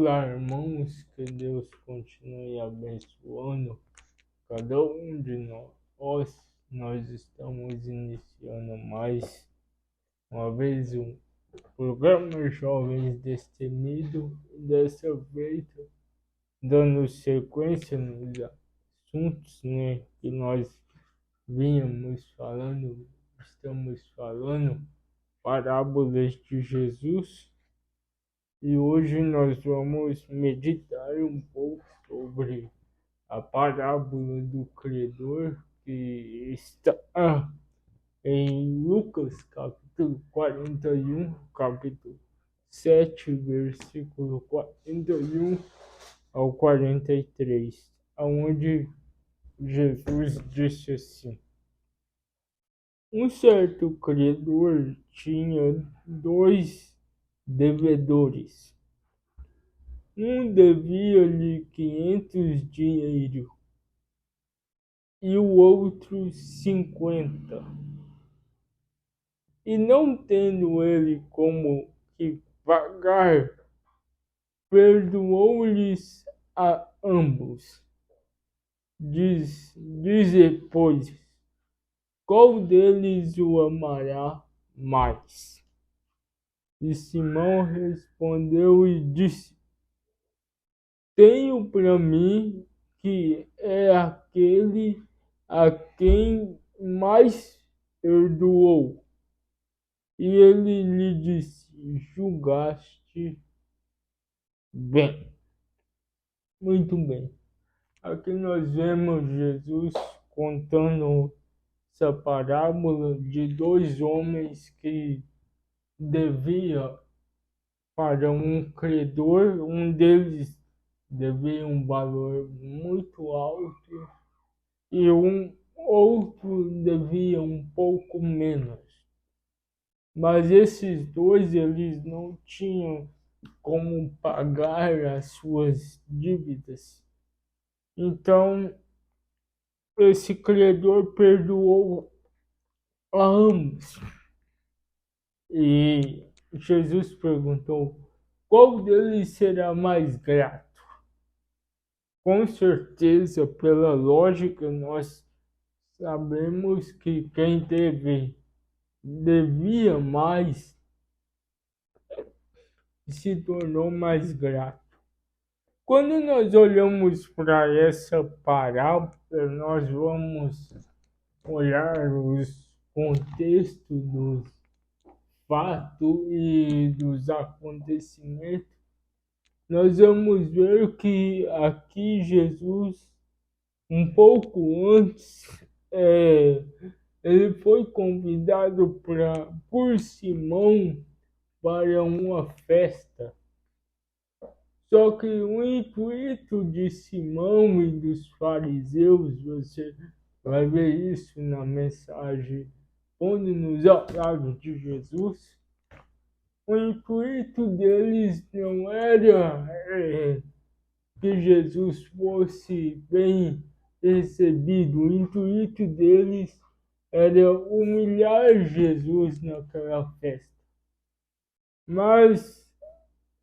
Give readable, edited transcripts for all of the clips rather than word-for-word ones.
Olá, irmãos, que Deus continue abençoando cada um de nós. Nós estamos iniciando mais uma vez um programa Jovens Destemidos, dessa vez dando sequência nos assuntos, que nós estamos falando, parábolas de Jesus. E hoje nós vamos meditar um pouco sobre a parábola do credor, que está em Lucas capítulo 41, capítulo 7, versículo 41 ao 43, onde Jesus disse assim: um certo credor tinha 2 devedores. Um devia-lhe 500 dinheiros e o outro 50. E não tendo ele como que pagar, perdoou-lhes a ambos. Dize, pois, qual deles o amará mais? E Simão respondeu e disse: tenho para mim que é aquele a quem mais perdoou. E ele lhe disse: julgaste bem. Muito bem. Aqui nós vemos Jesus contando essa parábola de 2 homens que deviam para um credor. Um deles devia um valor muito alto e um outro devia um pouco menos. Mas esses 2, eles não tinham como pagar as suas dívidas. Então, esse credor perdoou a ambos. E Jesus perguntou: qual deles será mais grato? Com certeza, pela lógica, nós sabemos que quem devia mais se tornou mais grato. Quando nós olhamos para essa parábola, nós vamos olhar os contextos dos fatos e dos acontecimentos. Nós vamos ver que aqui Jesus, um pouco antes, ele foi convidado por Simão para uma festa. Só que o intuito de Simão e dos fariseus, você vai ver isso na mensagem Ponde-nos ao lado de Jesus. O intuito deles não era que Jesus fosse bem recebido. O intuito deles era humilhar Jesus naquela festa. Mas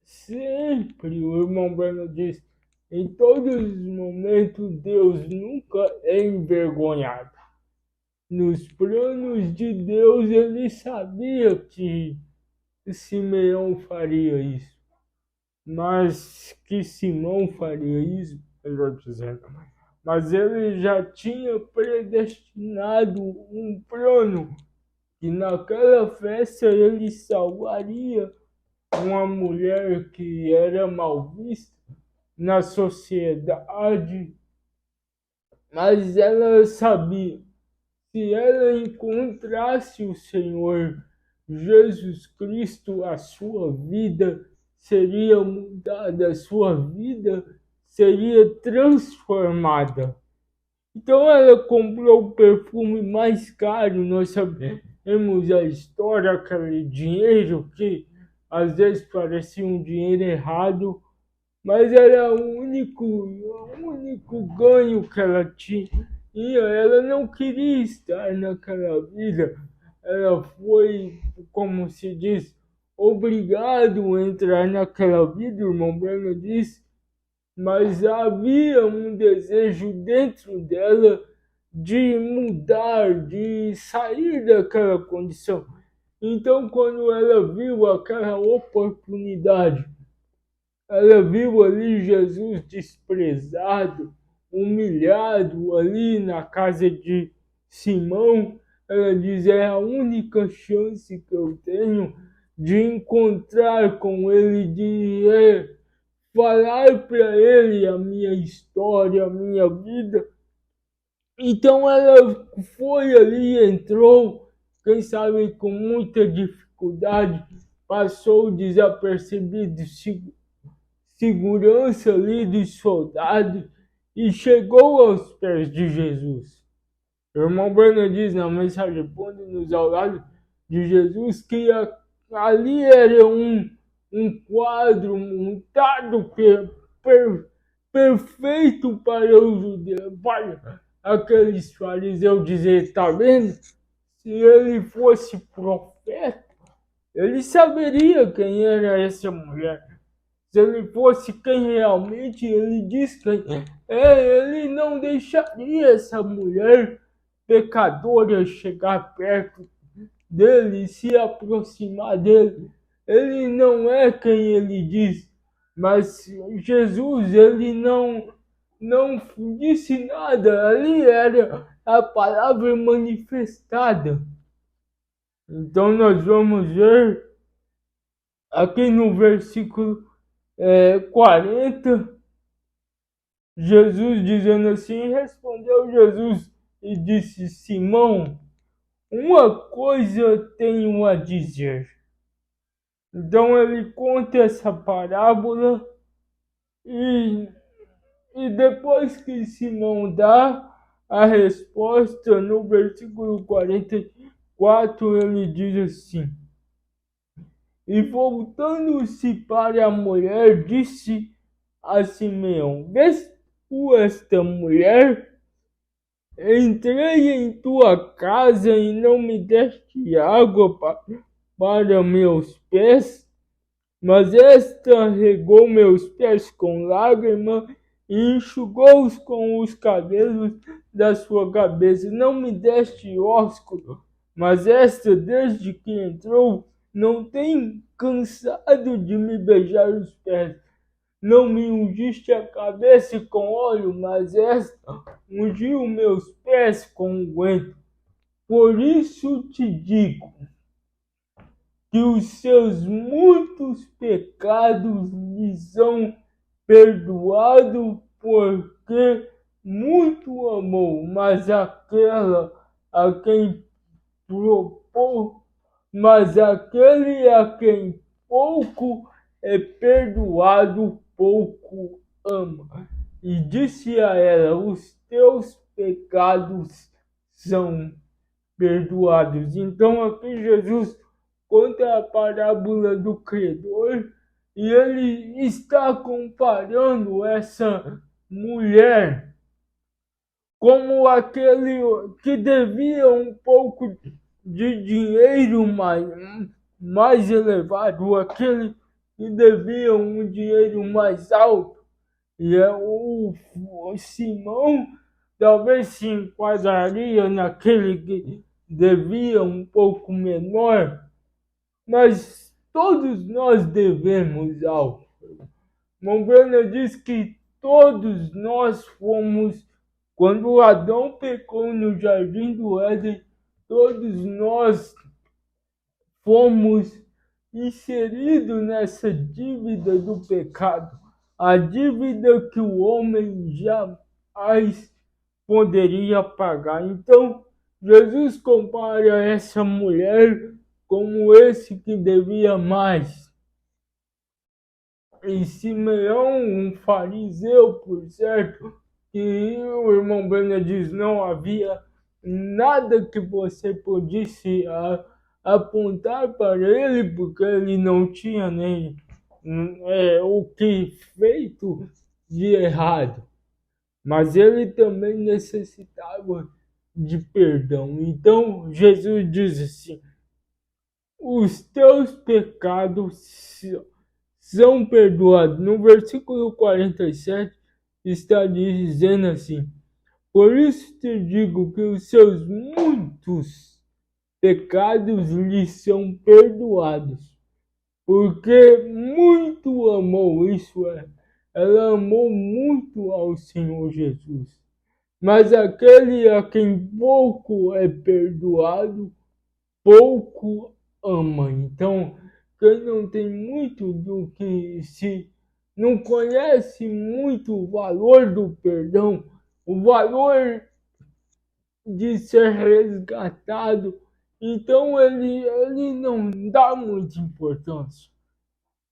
sempre, o irmão Breno diz, em todos os momentos Deus nunca é envergonhado. Nos planos de Deus ele sabia que Simeão faria isso. Mas que Simão faria isso, melhor dizendo. Mas ele já tinha predestinado um plano que naquela festa ele salvaria uma mulher que era mal vista na sociedade. Mas ela sabia, se ela encontrasse o Senhor Jesus Cristo, a sua vida seria mudada, a sua vida seria transformada. Então ela comprou o perfume mais caro. Nós sabemos a história, aquele dinheiro que às vezes parecia um dinheiro errado, mas era o único ganho que ela tinha. Ela não queria estar naquela vida. Ela foi, como se diz, obrigado a entrar naquela vida, o irmão Breno disse, mas havia um desejo dentro dela de mudar, de sair daquela condição. Então, quando ela viu aquela oportunidade, ela viu ali Jesus desprezado, humilhado ali na casa de Simão. Ela diz: é a única chance que eu tenho de encontrar com ele, de falar para ele a minha história, a minha vida. Então ela foi ali, entrou, quem sabe com muita dificuldade, passou desapercebido, segurança ali dos soldados e chegou aos pés de Jesus. O irmão Breno diz na mensagem Pondo-nos ao lado de Jesus que ali era um quadro montado perfeito para os judeus, para aqueles fariseus dizer: está vendo? Se ele fosse profeta, ele saberia quem era essa mulher. Se ele fosse quem realmente ele diz quem ele não deixaria essa mulher pecadora chegar perto dele, se aproximar dele. Ele não é quem ele diz, mas Jesus, ele não disse nada, ali era a palavra manifestada. Então nós vamos ver aqui no versículo 40, Jesus dizendo assim: respondeu Jesus e disse: Simão, uma coisa tenho a dizer. Então ele conta essa parábola e depois que Simão dá a resposta, no versículo 44 ele diz assim: e voltando-se para a mulher, disse a Simeão: vês tu esta mulher? Entrei em tua casa e não me deste água para meus pés, mas esta regou meus pés com lágrimas e enxugou-os com os cabelos da sua cabeça. Não me deste ósculo, mas esta, desde que entrou, não tem cansado de me beijar os pés. Não me ungiste a cabeça com óleo, mas esta ungiu meus pés com unguento. Por isso te digo que os seus muitos pecados lhe são perdoados, porque muito amou, mas aquele a quem pouco é perdoado, pouco ama. E disse a ela: os teus pecados são perdoados. Então aqui Jesus conta a parábola do credor e ele está comparando essa mulher como aquele que devia um pouco de dinheiro mais elevado, aquele que devia um dinheiro mais alto. E o Simão talvez se enquadraria naquele que devia um pouco menor, mas todos nós devemos algo. Monbrana diz que todos nós fomos, quando Adão pecou no jardim do Éden, todos nós fomos inseridos nessa dívida do pecado, a dívida que o homem jamais poderia pagar. Então, Jesus compara essa mulher como esse que devia mais. E Simeão, um fariseu, por certo, que o irmão Breno diz, não havia nada que você pudesse apontar para ele, porque ele não tinha nem o que feito de errado. Mas ele também necessitava de perdão. Então Jesus diz assim: os teus pecados são perdoados. No versículo 47 está dizendo assim: por isso te digo que os seus muitos pecados lhe são perdoados, porque muito amou, isso é, ela amou muito ao Senhor Jesus. Mas aquele a quem pouco é perdoado, pouco ama. Então, quem não tem muito do que se não conhece muito o valor do perdão, o valor de ser resgatado, então ele não dá muita importância.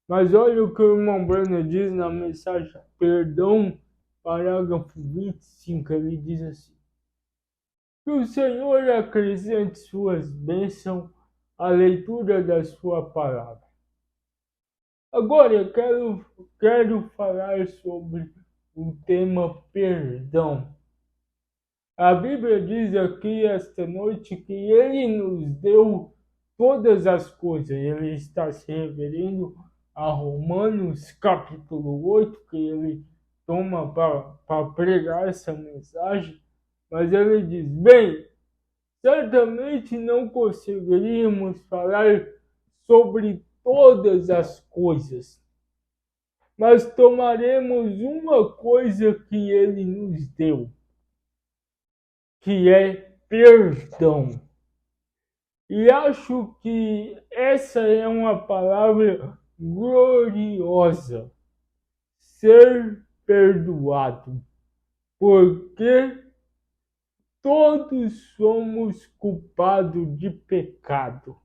Mas olha o que o irmão Breno diz na mensagem Perdão, parágrafo 25, ele diz assim: que o Senhor acrescente suas bênçãos à leitura da sua palavra. Agora eu quero falar sobre o tema perdão. A Bíblia diz aqui esta noite que ele nos deu todas as coisas. Ele está se referindo a Romanos capítulo 8, que ele toma para pregar essa mensagem. Mas ele diz: bem, certamente não conseguiríamos falar sobre todas as coisas, mas tomaremos uma coisa que ele nos deu, que é perdão. E acho que essa é uma palavra gloriosa, ser perdoado, porque todos somos culpados de pecado.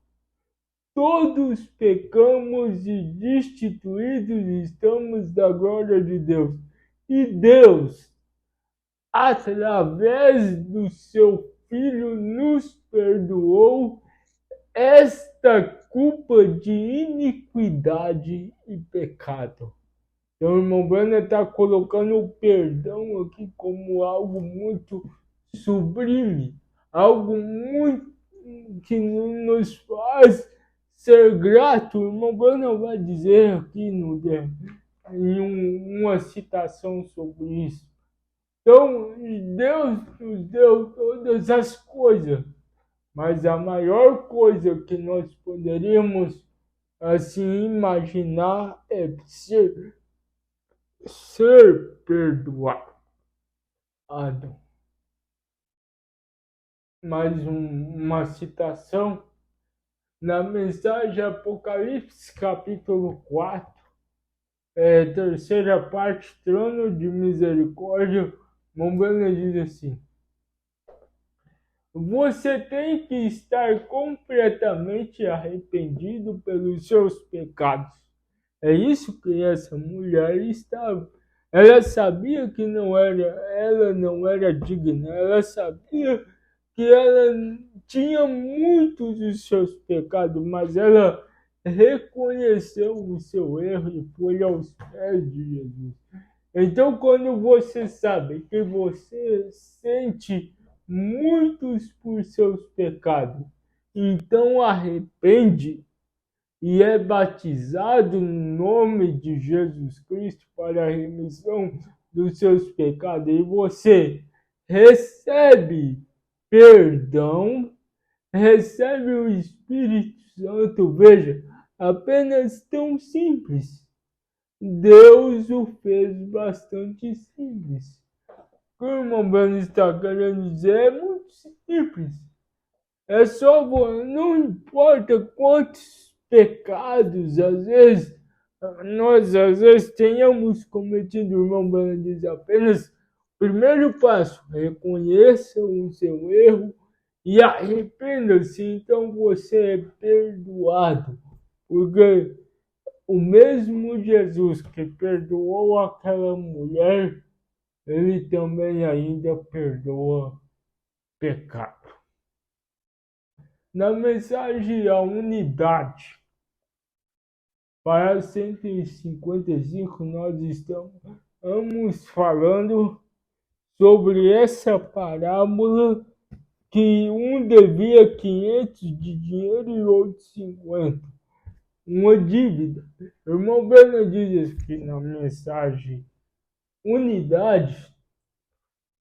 Todos pecamos e destituídos estamos da glória de Deus. E Deus, através do seu Filho, nos perdoou esta culpa de iniquidade e pecado. Então, o irmão Breno está colocando o perdão aqui como algo muito sublime, algo muito que nos faz ser grato. O irmão Breno vai dizer aqui em uma citação sobre isso. Então, Deus nos deu todas as coisas, mas a maior coisa que nós poderíamos assim imaginar é ser perdoado. Mais uma citação na mensagem Apocalipse capítulo 4, terceira parte, trono de misericórdia. Mombana diz assim: você tem que estar completamente arrependido pelos seus pecados. É isso que essa mulher estava. Ela sabia que ela não era digna. Ela sabia que ela tinha muitos dos seus pecados, mas ela reconheceu o seu erro e foi aos pés de Jesus. Então, quando você sabe que você sente muitos por seus pecados, então arrepende e é batizado no nome de Jesus Cristo para a remissão dos seus pecados, e você recebe perdão, recebe o Espírito Santo. Veja, apenas tão simples. Deus o fez bastante simples. O que o irmão Breno está querendo dizer é muito simples. É só, não importa quantos pecados, às vezes tenhamos cometido, o irmão Breno diz apenas, primeiro passo, reconheça o seu erro e arrependa-se, então você é perdoado, porque o mesmo Jesus que perdoou aquela mulher, ele também ainda perdoa pecado. Na mensagem A Unidade, para 155, nós estamos falando sobre essa parábola que um devia 500 de dinheiro e outro 50. Uma dívida. O irmão Breno diz aqui na mensagem: unidade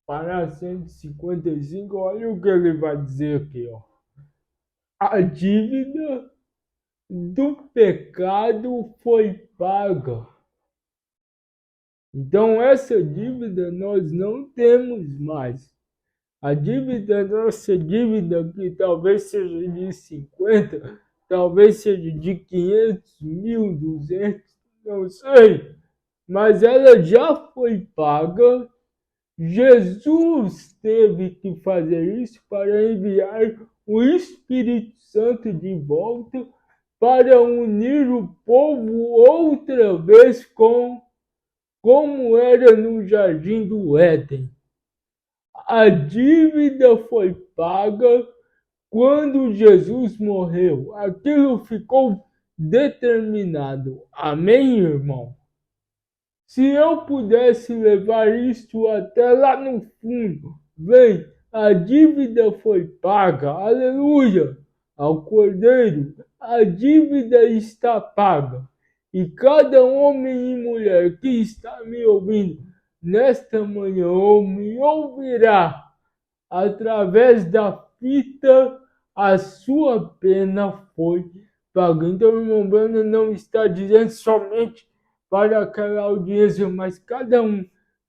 para 155. Olha o que ele vai dizer aqui, ó. A dívida do pecado foi paga. Então essa dívida nós não temos mais. A dívida, nossa dívida, que talvez seja de 50, talvez seja de 500, 1.200, não sei. Mas ela já foi paga. Jesus teve que fazer isso para enviar o Espírito Santo de volta para unir o povo outra vez com como era no Jardim do Éden. A dívida foi paga quando Jesus morreu. Aquilo ficou determinado. Amém, irmão? Se eu pudesse levar isto até lá no fundo, bem, a dívida foi paga, aleluia, ao Cordeiro, a dívida está paga. E cada homem e mulher que está me ouvindo nesta manhã ou me ouvirá através da fita, a sua pena foi paga. Então, o irmão Breno não está dizendo somente para aquela audiência, mas cada um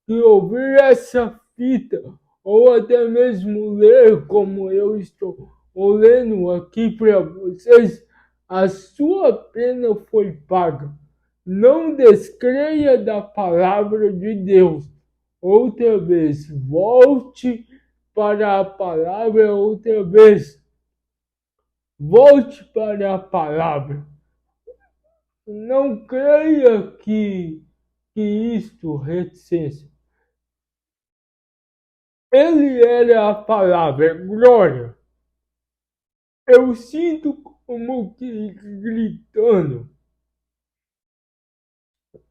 que ouvir essa fita, ou até mesmo ler como eu estou lendo aqui para vocês, a sua pena foi paga. Não descreia da palavra de Deus. Outra vez, volte para a palavra outra vez. Volte para a palavra. Não creia que isto reticência. Ele era a palavra, glória. Eu sinto como que gritando.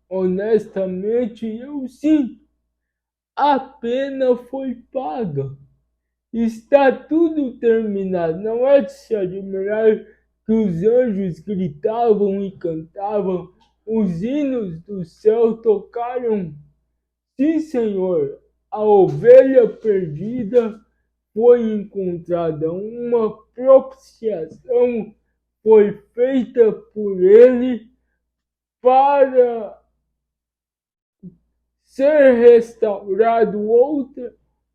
Honestamente, eu sinto. A pena foi paga. Está tudo terminado. Não é de se admirar que os anjos gritavam e cantavam, os hinos do céu tocaram. Sim, Senhor, a ovelha perdida foi encontrada, uma propiciação foi feita por ele para ser restaurado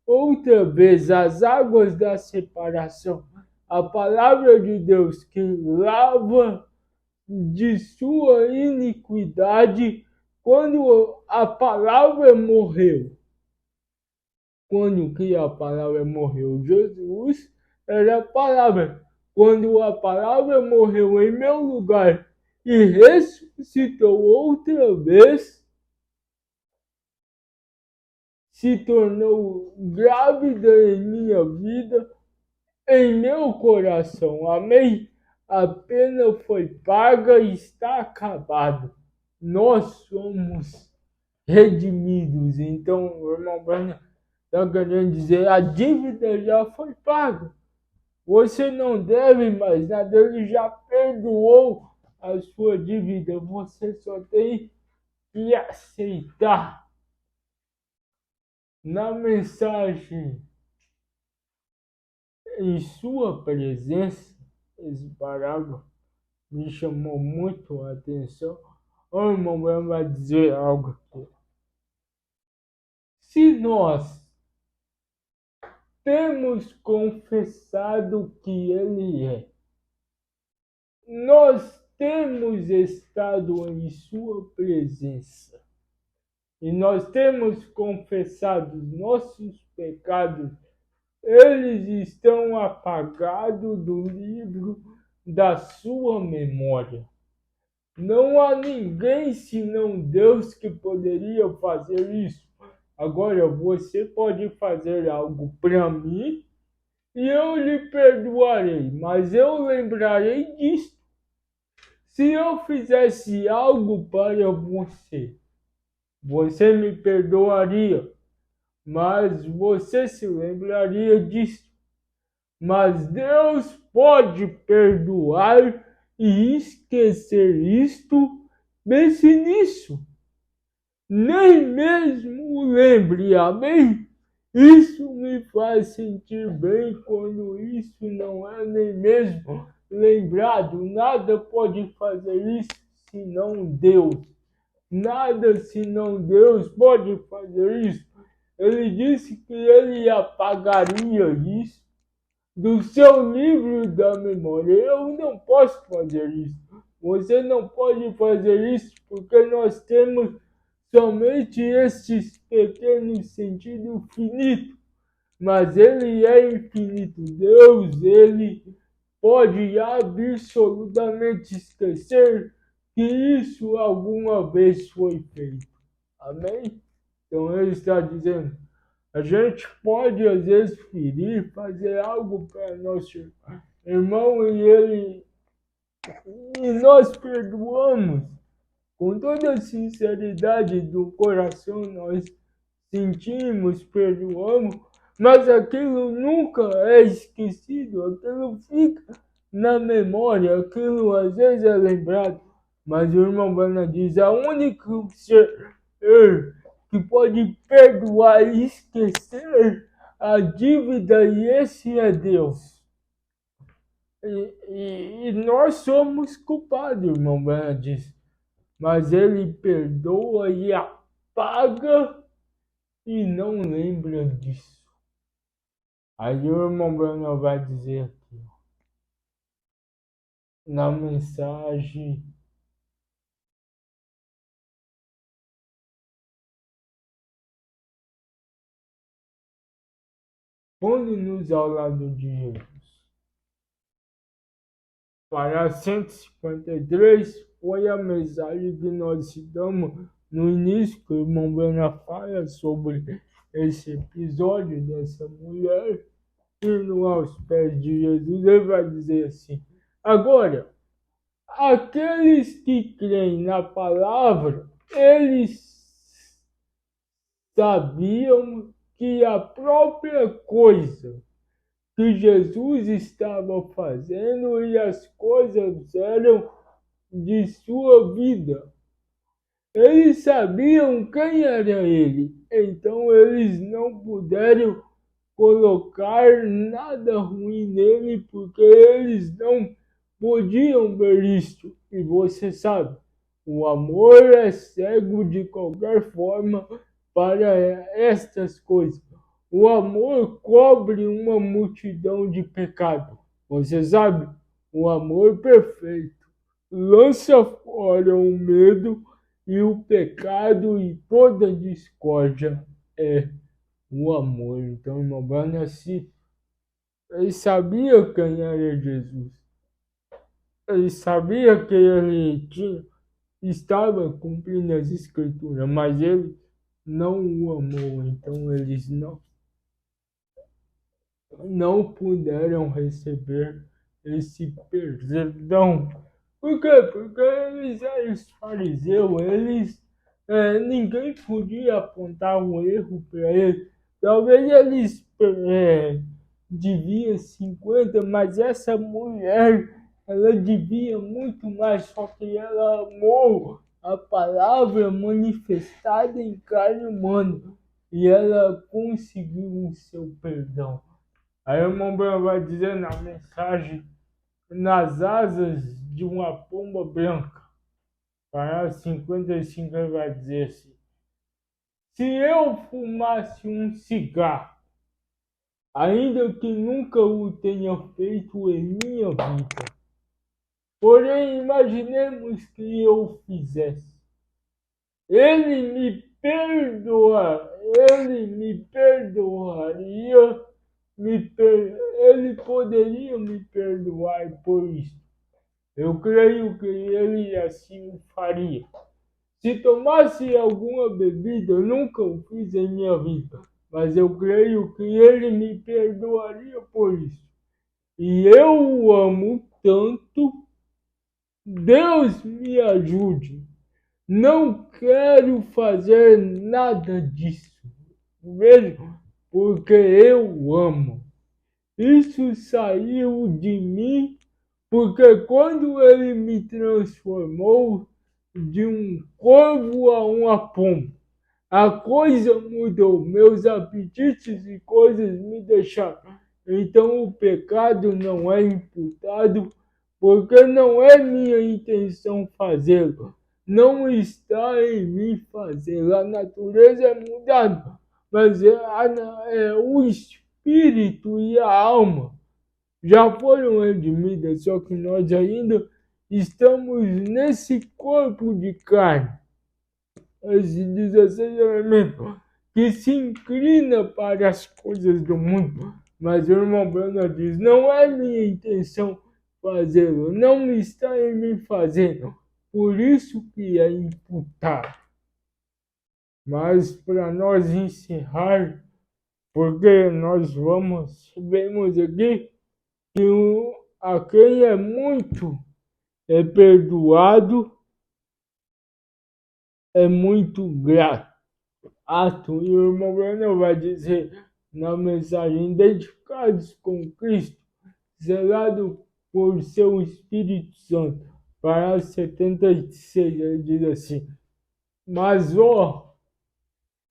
outra vez as águas da separação. A palavra de Deus que lava de sua iniquidade quando a palavra morreu. Quando que a palavra morreu? Jesus era a palavra. Quando a palavra morreu em meu lugar e ressuscitou outra vez, se tornou grávida em minha vida, em meu coração. Amém? A pena foi paga e está acabado. Nós somos redimidos. Então, o irmão Breno está querendo dizer, a dívida já foi paga. Você não deve mais nada, ele já perdoou a sua dívida. Você só tem que aceitar. Na mensagem, em sua presença, esse parágrafo me chamou muito a atenção. O irmão vai dizer algo aqui. Se nós temos confessado que Ele é, nós temos estado em sua presença e nós temos confessado os nossos pecados, eles estão apagados do livro da sua memória. Não há ninguém senão Deus que poderia fazer isso. Agora você pode fazer algo para mim e eu lhe perdoarei, mas eu lembrarei disso. Se eu fizesse algo para você, você me perdoaria, mas você se lembraria disso. Mas Deus pode perdoar e esquecer isto, pense nisso. Nem mesmo lembre, amém? Isso me faz sentir bem quando isso não é nem mesmo lembrado. Nada pode fazer isso senão Deus. Nada senão Deus pode fazer isso. Ele disse que ele apagaria isso do seu livro da memória. Eu não posso fazer isso. Você não pode fazer isso porque nós temos somente esses pequenos sentidos finitos. Mas ele é infinito. Deus, ele pode absolutamente esquecer que isso alguma vez foi feito. Amém? Então ele está dizendo, a gente pode às vezes ferir, fazer algo para nosso irmão e nós perdoamos. Com toda a sinceridade do coração nós sentimos, perdoamos, mas aquilo nunca é esquecido, aquilo fica na memória, aquilo às vezes é lembrado. Mas o irmão Bana diz, a única ser que pode perdoar e esquecer a dívida, e esse é Deus. E nós somos culpados, irmão Bana diz. Mas ele perdoa e apaga e não lembra disso. Aí o irmão Bruno vai dizer aqui, na mensagem, pondo-nos ao lado de Jesus. Para 153 foi a mensagem que nós citamos no início, que o irmão Bruno fala sobre esse episódio dessa mulher indo aos pés de Jesus. Ele vai dizer assim, agora, aqueles que creem na palavra, eles sabiam que a própria coisa que Jesus estava fazendo e as coisas eram de sua vida. Eles sabiam quem era ele, então eles não puderam colocar nada ruim nele, porque eles não podiam ver isto. E você sabe, o amor é cego de qualquer forma para estas coisas. O amor cobre uma multidão de pecados. Você sabe, o amor perfeito lança fora o medo e o pecado e toda discórdia é o amor. Então, irmão Bana, ele sabia quem era Jesus. Ele sabia que ele estava cumprindo as escrituras, mas ele não o amou. Então, eles não puderam receber esse perdão. Por quê? Porque eles eram os fariseus, ninguém podia apontar um erro para eles. Talvez eles deviam 50, mas essa mulher, ela devia muito mais, só que ela amou a palavra manifestada em carne humana e ela conseguiu o seu perdão. Aí o irmão Branco vai dizer na mensagem, nas asas de uma pomba branca, para 55 ele vai dizer assim, se eu fumasse um cigarro, ainda que nunca o tenha feito em minha vida, porém imaginemos que eu fizesse, ele me perdoaria, ele poderia me perdoar por isso. Eu creio que ele assim o faria. Se tomasse alguma bebida, eu nunca o fiz em minha vida, mas eu creio que ele me perdoaria por isso. E eu o amo tanto, Deus me ajude. Não quero fazer nada disso, mesmo porque eu amo. Isso saiu de mim porque quando ele me transformou de um corvo a uma pomba, a coisa mudou, meus apetites e coisas me deixaram. Então o pecado não é imputado, porque não é minha intenção fazê-lo. Não está em mim fazê-lo. A natureza é mudada, mas é o espírito e a alma já foram redimidas, só que nós ainda estamos nesse corpo de carne, esses 16 elementos, que se inclina para as coisas do mundo. Mas o irmão Brana diz, não é minha intenção fazê-lo, não está em mim fazendo, por isso que é imputado. Mas para nós encerrar, porque nós vemos aqui que a quem é muito é perdoado, é muito grato. E o irmão Breno vai dizer na mensagem, identificados com Cristo, zelado por seu Espírito Santo. Para 76, ele diz assim, mas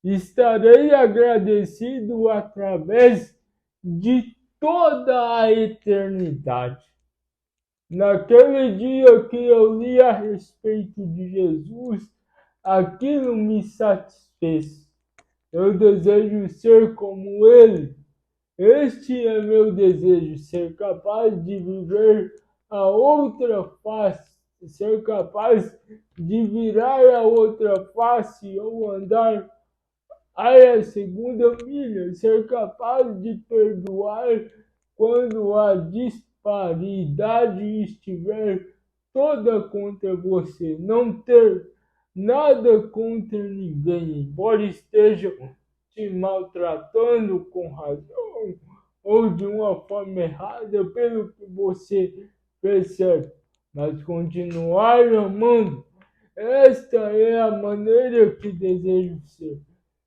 estarei agradecido através de toda a eternidade. Naquele dia que eu li a respeito de Jesus, aquilo me satisfez. Eu desejo ser como ele. Este é meu desejo, ser capaz de viver a outra face, ser capaz de virar a outra face ou andar a segunda milha, ser capaz de perdoar quando a disparidade estiver toda contra você, não ter nada contra ninguém, embora estejam te maltratando com razão ou de uma forma errada pelo que você percebe, mas continuar amando. Esta é a maneira que desejo ser.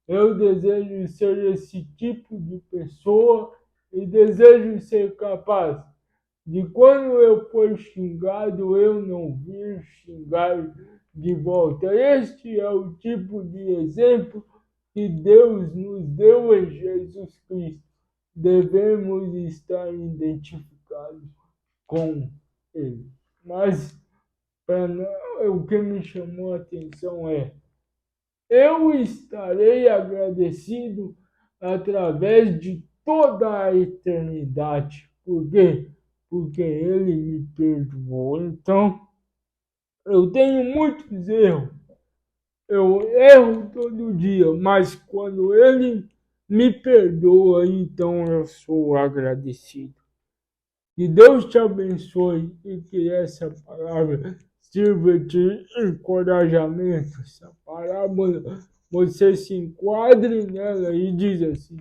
Eu desejo ser esse tipo de pessoa e desejo ser capaz de, quando eu for xingado, eu não vir xingar de volta. Este é o tipo de exemplo que Deus nos deu em Jesus Cristo. Devemos estar identificados com Ele. Mas o que me chamou a atenção é: eu estarei agradecido através de toda a eternidade. Por quê? Porque Ele me perdoou. Então, eu tenho muitos erros. Eu erro todo dia, mas quando Ele me perdoa, então eu sou agradecido. Que Deus te abençoe e que essa palavra sirva de encorajamento. Essa parábola, você se enquadre nela e diz assim: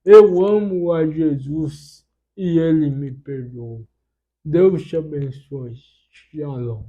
eu amo a Jesus e Ele me perdoou. Deus te abençoe. Shalom.